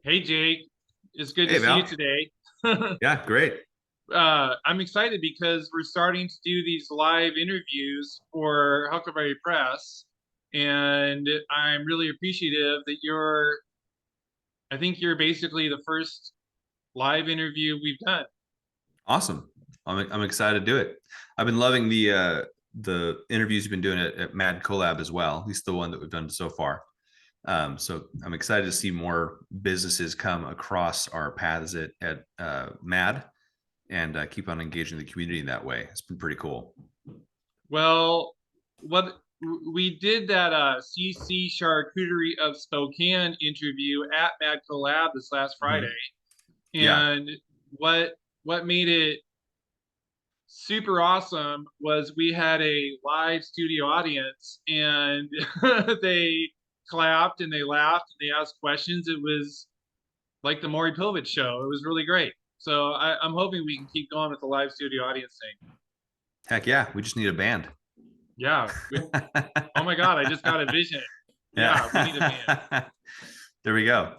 Hey Jake, it's good to Hey, see you Val. today. Yeah, great. I'm excited because we're starting to do these live interviews for Huckleberry Press, and I'm really appreciative that I think you're basically the first live interview we've done. Awesome. I'm excited to do it. I've been loving the interviews you've been doing at Mad Collab as well, at least the one that we've done so far. So I'm excited to see more businesses come across our paths at Mad and keep on engaging the community in that way. It's been pretty cool. Well, what we did that CC Charcuterie of Spokane interview at Mad Collab this last Friday, Mhm. Yeah. and what what made it super awesome was we had a live studio audience and they clapped and they laughed and they asked questions. It was like the Maury Povich show. It was really great. So I'm hoping we can keep going with the live studio audience thing. Heck yeah. We just need a band. Yeah. Oh my God, I just got a vision. Yeah, we need a band. Yeah. There we go.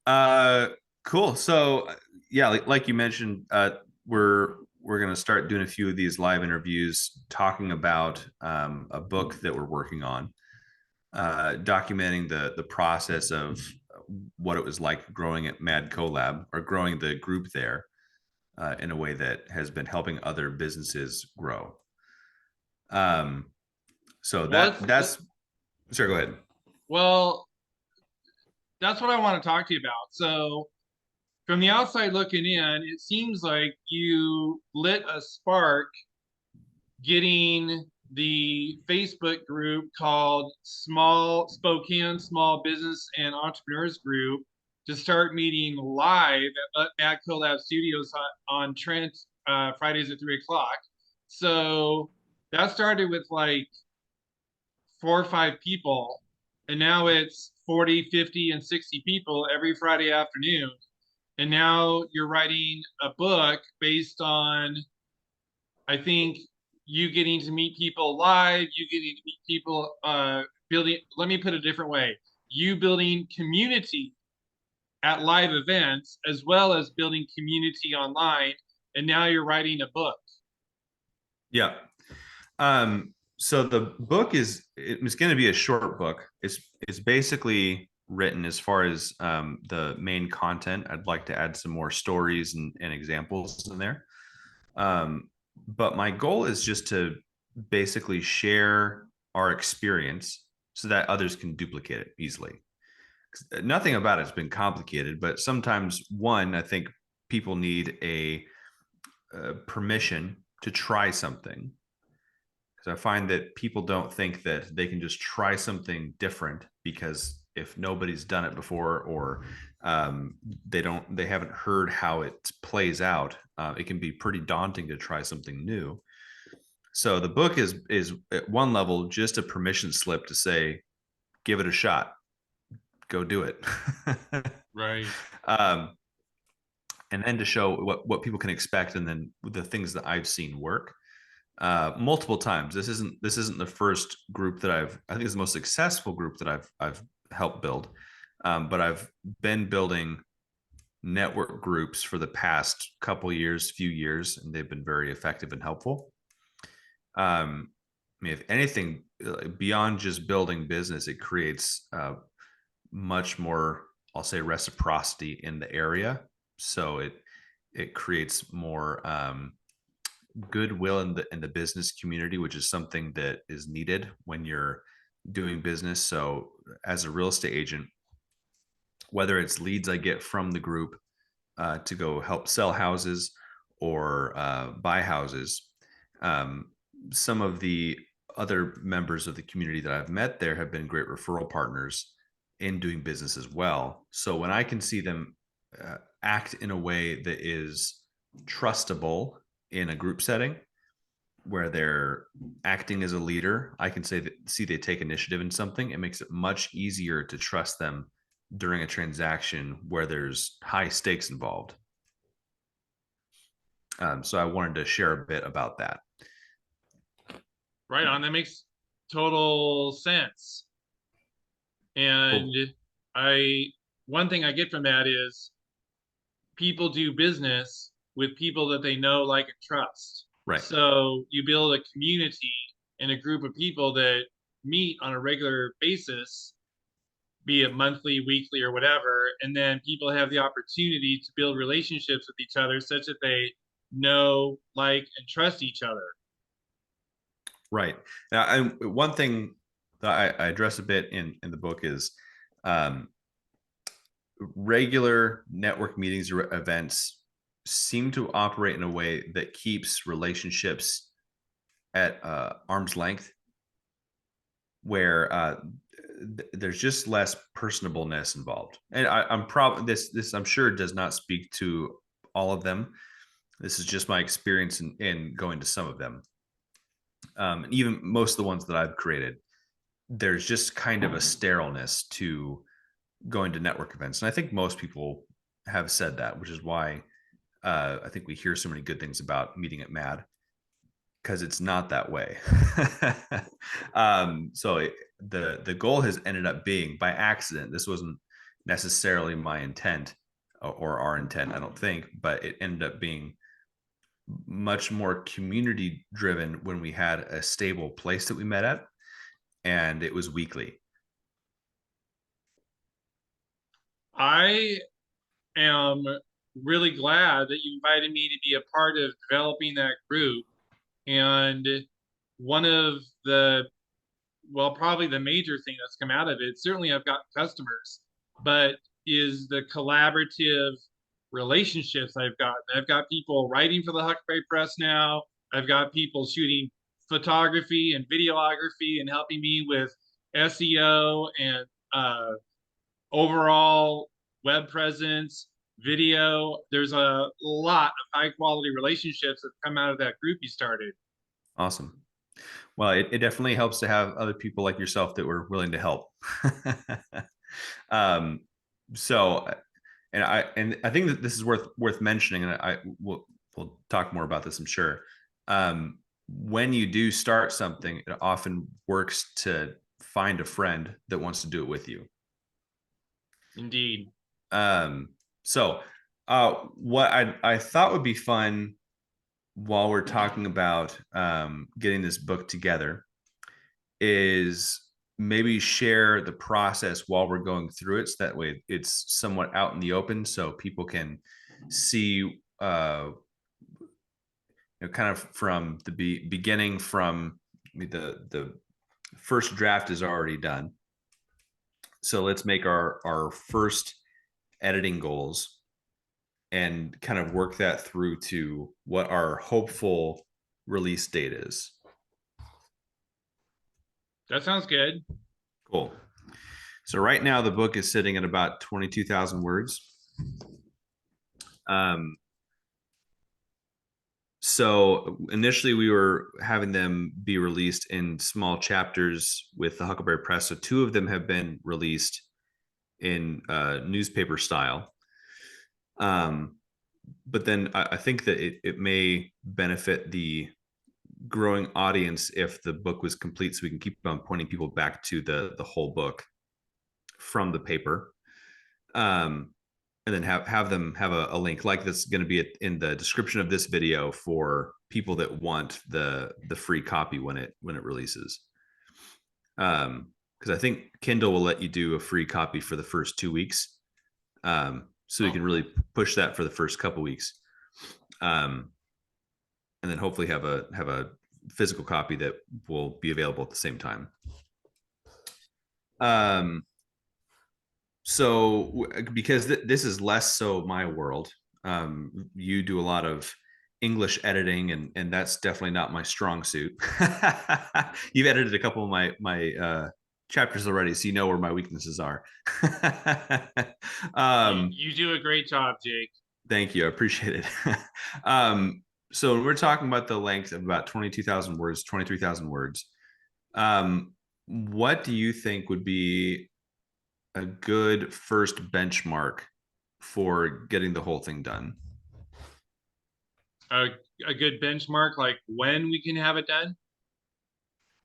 Uh, cool. So yeah, like you mentioned, we're gonna start doing a few of these live interviews, talking about a book that we're working on, documenting the process of what it was like growing at Mad Collab or growing the group there in a way that has been helping other businesses grow. Um, so Well, that's sure. Go ahead. well, that's what I want to talk to you about. So from the outside looking in, it seems like you lit a spark getting the Facebook group called Small Spokane Small Business and Entrepreneurs Group to start meeting live at Mad Collab Studios on Trent Fridays at 3 o'clock. So that started with like 4 or 5 people, and now it's 40, 50, and 60 people every Friday afternoon. And now you're writing a book based on, I think, you getting to meet people live, you getting to meet people building, let me put it a different way, you building community at live events as well as building community online. And now you're writing a book. Yeah. So the book it's going to be a short book. It's basically written as far as the main content. I'd like to add some more stories and examples in there. Um, but my goal is just to basically share our experience so that others can duplicate it easily. Nothing about it's been complicated, but sometimes one, I think people need a permission to try something because I find that people don't think that they can just try something different because if nobody's done it before or they haven't heard how it plays out, it can be pretty daunting to try something new. So the book is at one level just a permission slip to say, give it a shot, go do it. Right. um, and then to show what people can expect and then the things that I've seen work multiple times. This isn't the first group that I think it's the most successful group that I've helped build, but I've been building network groups for the past couple years, few years, and they've been very effective and helpful. I mean, if anything, beyond just building business, it creates much more, I'll say, reciprocity in the area. So it creates more goodwill in the business community, which is something that is needed when you're doing business. So as a real estate agent, whether it's leads I get from the group to go help sell houses or buy houses, um, some of the other members of the community that I've met there have been great referral partners in doing business as well. So when I can see them act in a way that is trustable in a group setting, where they're acting as a leader, I can say that see they take initiative in something. It makes it much easier to trust them during a transaction where there's high stakes involved. So I wanted to share a bit about that. Right on. That makes total sense. And Cool. I one thing I get from that is people do business with people that they know, like, and trust. Right. So you build a community and a group of people that meet on a regular basis, be it monthly, weekly, or whatever. And then people have the opportunity to build relationships with each other such that they know, like, and trust each other. Right. Now, one thing that I address a bit in the book is um, regular network meetings or events seem to operate in a way that keeps relationships at arm's length, where there's just less personableness involved. And I'm probably this I'm sure does not speak to all of them. This is just my experience in going to some of them. And even most of the ones that I've created, there's just kind of a sterileness to going to network events. And I think most people have said that, which is why I think we hear so many good things about meeting at MAD, because it's not that way. The goal has ended up being by accident. This wasn't necessarily my intent or our intent, I don't think, but it ended up being much more community driven when we had a stable place that we met at, and it was weekly. I am really glad that you invited me to be a part of developing that group. And one of the, well, probably the major thing that's come out of it, certainly I've got customers, but is the collaborative relationships I've got. I've got people writing for the Huckleberry Press now. I've got people shooting photography and videography and helping me with SEO and overall web presence, video. There's a lot of high quality relationships that come out of that group you started. Awesome. Well, it definitely helps to have other people like yourself that were willing to help. um, so, and I think that this is worth mentioning, and we'll talk more about this, I'm sure. When you do start something, it often works to find a friend that wants to do it with you. Indeed. Um, so, what I thought would be fun while we're talking about getting this book together is maybe share the process while we're going through it, so that way it's somewhat out in the open so people can see kind of from the beginning, from the first draft is already done. So let's make our first editing goals and kind of work that through to what our hopeful release date is. That sounds good. Cool. So right now the book is sitting at about 22,000 words. Um, so initially we were having them be released in small chapters with the Huckleberry Press. So two of them have been released in newspaper style. But then I think that it may benefit the growing audience if the book was complete, so we can keep on pointing people back to the whole book from the paper. And then have them have a link like this going to be in the description of this video for people that want the free copy when it releases. Because I think Kindle will let you do a free copy for the first 2 weeks. So you can really push that for the first couple weeks. And then hopefully have a physical copy that will be available at the same time. So because this is less so my world, you do a lot of English editing, and that's definitely not my strong suit. You've edited a couple of my chapters already, so you know where my weaknesses are. You do a great job, Jake. Thank you. I appreciate it. So we're talking about the length of about 22,000 words, 23,000 words. What do you think would be a good first benchmark for getting the whole thing done? A good benchmark, like when we can have it done?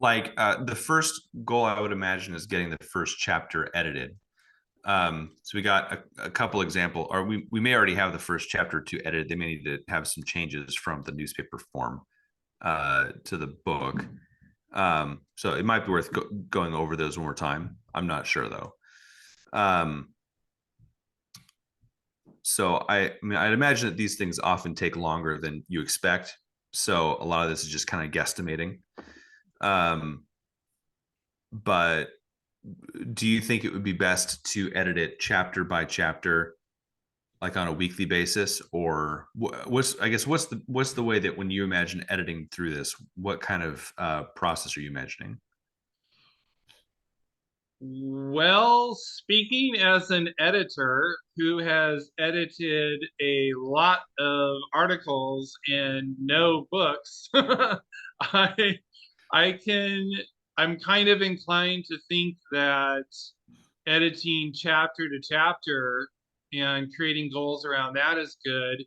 Like the first goal I would imagine is getting the first chapter edited. So we got a couple example, or we may already have the first chapter to edit. They may need to have some changes from the newspaper form to the book. So it might be worth going over those one more time. I'm not sure though. So I mean, I'd imagine that these things often take longer than you expect. So a lot of this is just kind of guesstimating. Um, but do you think it would be best to edit it chapter by chapter, like on a weekly basis, or what's I guess what's the way that when you imagine editing through this, what kind of process are you imagining? Well, speaking as an editor who has edited a lot of articles and no books, I I can I'm kind of inclined to think that editing chapter to chapter and creating goals around that is good.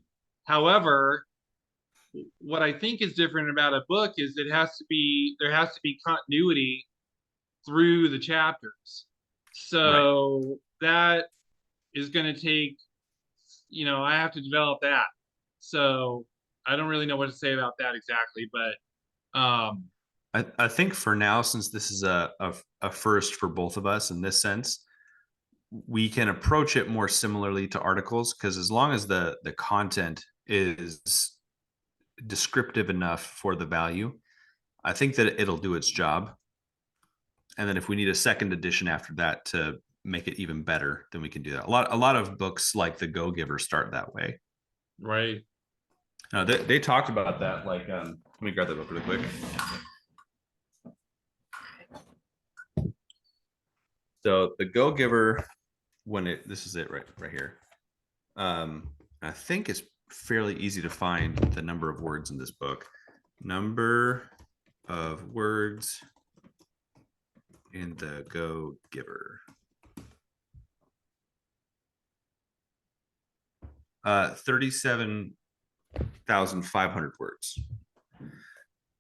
However, what I think is different about a book is there has to be continuity through the chapters. Right. So that is going to take, I have to develop that. So I don't really know what to say about that exactly, but I think for now, since this is a first for both of us in this sense, we can approach it more similarly to articles because as long as the content is descriptive enough for the value, I think that it'll do its job. And then if we need a second edition after that to make it even better, then we can do that. A lot of books like The Go Giver start that way. right. They talked about that. Like, let me grab that book really quick. So The Go Giver, this is it right here. I think it's fairly easy to find the number of words in this book. Number of words in The Go Giver. 37,500 words.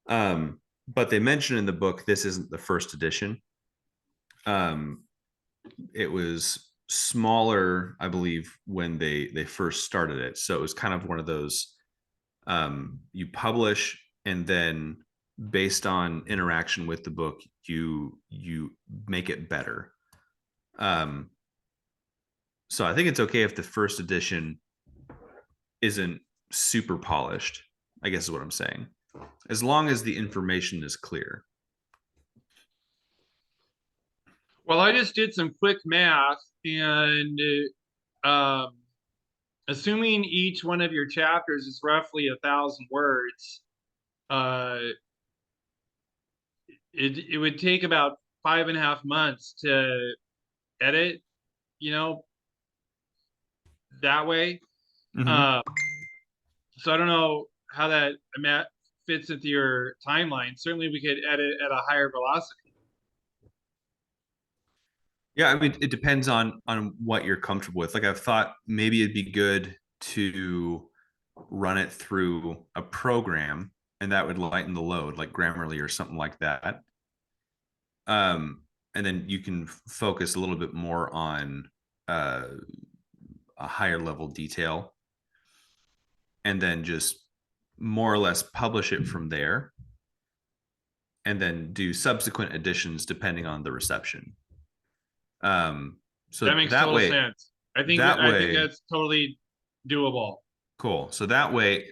But they mention in the book this isn't the first edition. It was smaller, I believe, when they first started it. So it was kind of one of those you publish and then based on interaction with the book, you make it better. So I think it's okay if the first edition isn't super polished, I guess is what I'm saying. As long as the information is clear. Well, I just did some quick math and um, assuming each one of your chapters is roughly 1,000 words, uh, it would take about 5.5 months to edit, you know, that way. Mm-hmm. Uh, so I don't know how that fits into your timeline. Certainly, we could edit at a higher velocity. Yeah, I mean, it depends on what you're comfortable with. Like I've thought maybe it'd be good to run it through a program and that would lighten the load, like Grammarly or something like that. And then you can focus a little bit more on uh, a higher level detail and then just more or less publish it from there and then do subsequent editions depending on the reception. So That makes that total way, sense. that I think way, that's totally doable. cool. So that way,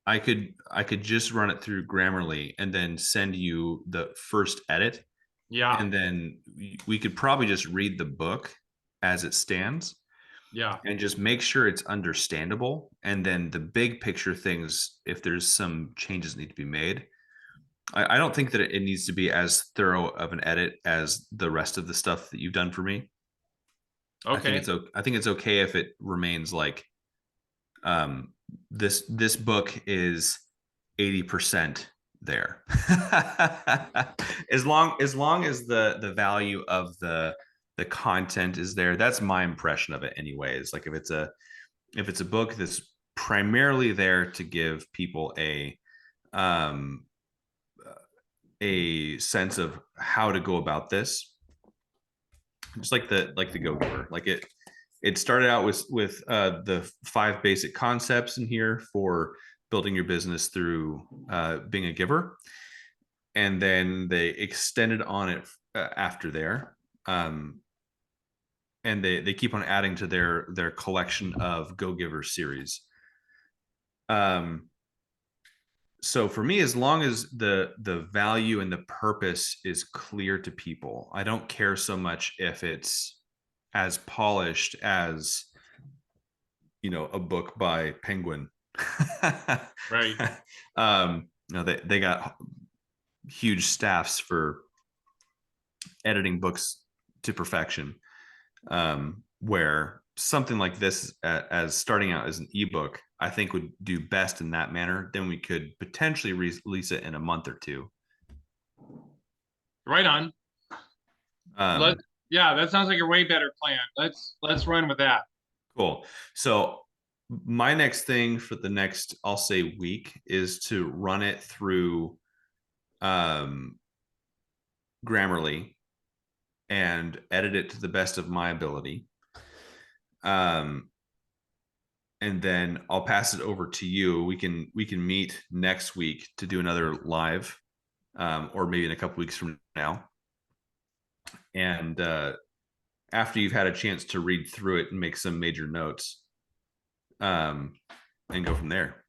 I could just run it through Grammarly and then send you the first edit, Yeah, and then we could probably just read the book as it stands yeah. and just make sure it's understandable. And then the big picture things, if there's some changes need to be made, I don't think that it needs to be as thorough of an edit as the rest of the stuff that you've done for me. Okay. I think it's okay if it remains like um, this book is 80% there. As long as the value of the content is there, that's my impression of it anyways. Like if it's a book that's primarily there to give people um a sense of how to go about this, just like the Go Giver. Like it started out with the 5 basic concepts in here for building your business through being a giver, and then they extended on it after there. And they keep on adding to their collection of Go Giver series. So for me, as long as the value and the purpose is clear to people, I don't care so much if it's as polished as, a book by Penguin. Right. They got huge staffs for editing books to perfection. Where something like this, as starting out as an ebook, I think would do best in that manner. Then we could potentially release it in a month or two. Right on. Um, Yeah, that sounds like a way better plan. Let's run with that. cool. So my next thing for the next, I'll say, week is to run it through Grammarly and edit it to the best of my ability. And then I'll pass it over to you. We can meet next week to do another live, or maybe in a couple weeks from now. And after you've had a chance to read through it and make some major notes, and go from there.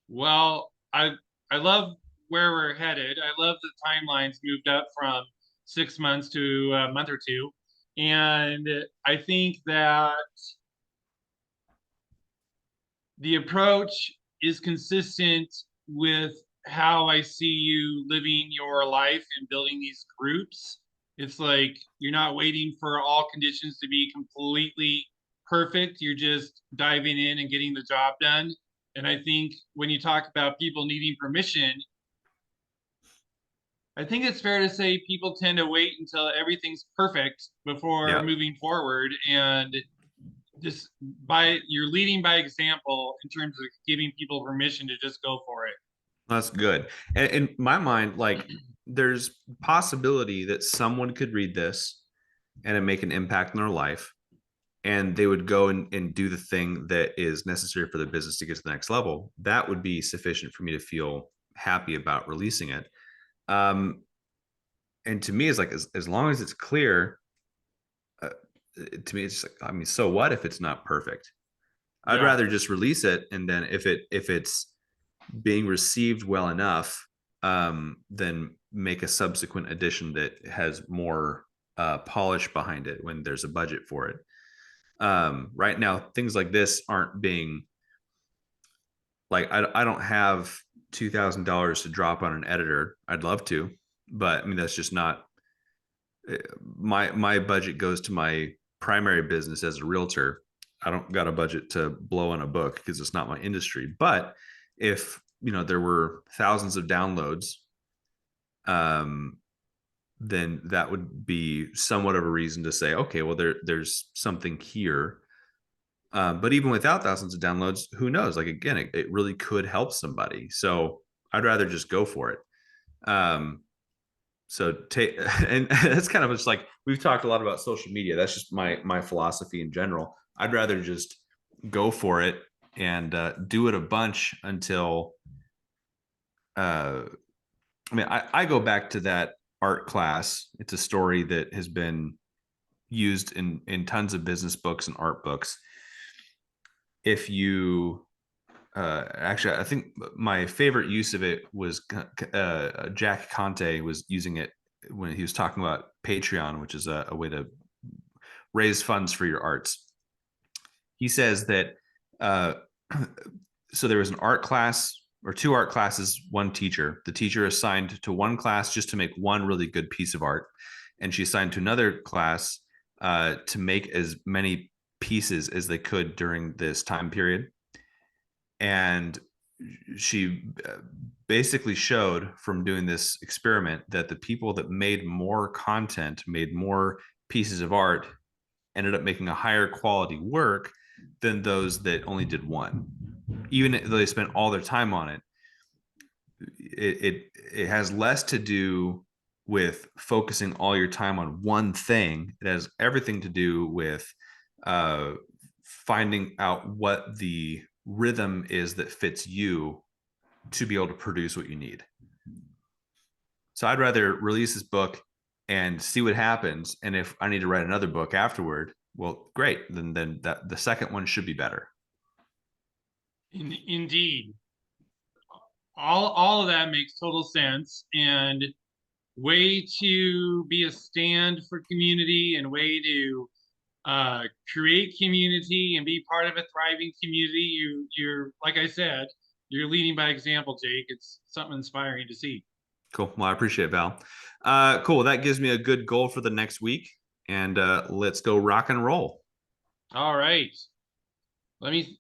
Well, I love where we're headed. I love the timelines moved up from 6 months to a month or two. And I think that the approach is consistent with how I see you living your life and building these groups. It's like you're not waiting for all conditions to be completely perfect. You're just diving in and getting the job done. And I think when you talk about people needing permission, I think it's fair to say people tend to wait until everything's perfect before Yeah, moving forward. And just you're leading by example in terms of giving people permission to just go for it. that's good. And in my mind, like, there's possibility that someone could read this and it make an impact in their life, and they would go and do the thing that is necessary for the business to get to the next level. That would be sufficient for me to feel happy about releasing it. Um, and to me, it's like, as long as it's clear, uh, to me, it's just like, I mean, so what if it's not perfect? I'd Yeah. rather just release it, and then if it's being received well enough, then make a subsequent edition that has more polish behind it when there's a budget for it. Right now, things like this aren't being, like, I don't have $2,000 to drop on an editor. I'd love to, but I mean, that's just not my budget. Goes to my primary business as a realtor. I don't got a budget to blow on a book because it's not my industry. But if there were thousands of downloads, um, then that would be somewhat of a reason to say, okay, well, there's something here. But even without thousands of downloads, who knows? Like, again, it really could help somebody. So I'd rather just go for it. So take and that's kind of just like, we've talked a lot about social media. That's just my philosophy in general. I'd rather just go for it and do it a bunch until I mean, I go back to that art class. It's a story that has been used in tons of business books and art books. If you actually, I think my favorite use of it was Jack Conte was using it when he was talking about Patreon, which is a way to raise funds for your arts. He says that so there was an art class, or 2 art classes, 1 teacher. The teacher assigned to one class just to make one really good piece of art, and she assigned to another class to make as many pieces as they could during this time period. And she basically showed from doing this experiment that the people that made more content, made more pieces of art, ended up making a higher quality work than those that only did one. Even though they spent all their time on it, it has less to do with focusing all your time on one thing. It has everything to do with uh, finding out what the rhythm is that fits you to be able to produce what you need. So I'd rather release this book and see what happens. And if I need to write another book afterward, well, great. Then that the second one should be better. Indeed, all of that makes total sense, and way to be a stand for community, and way to create community and be part of a thriving community. You're like I said, you're leading by example, Jake. It's something inspiring to see. Cool. Well, I appreciate it, Val. Cool. That gives me a good goal for the next week. And let's go rock and roll. All right. Let me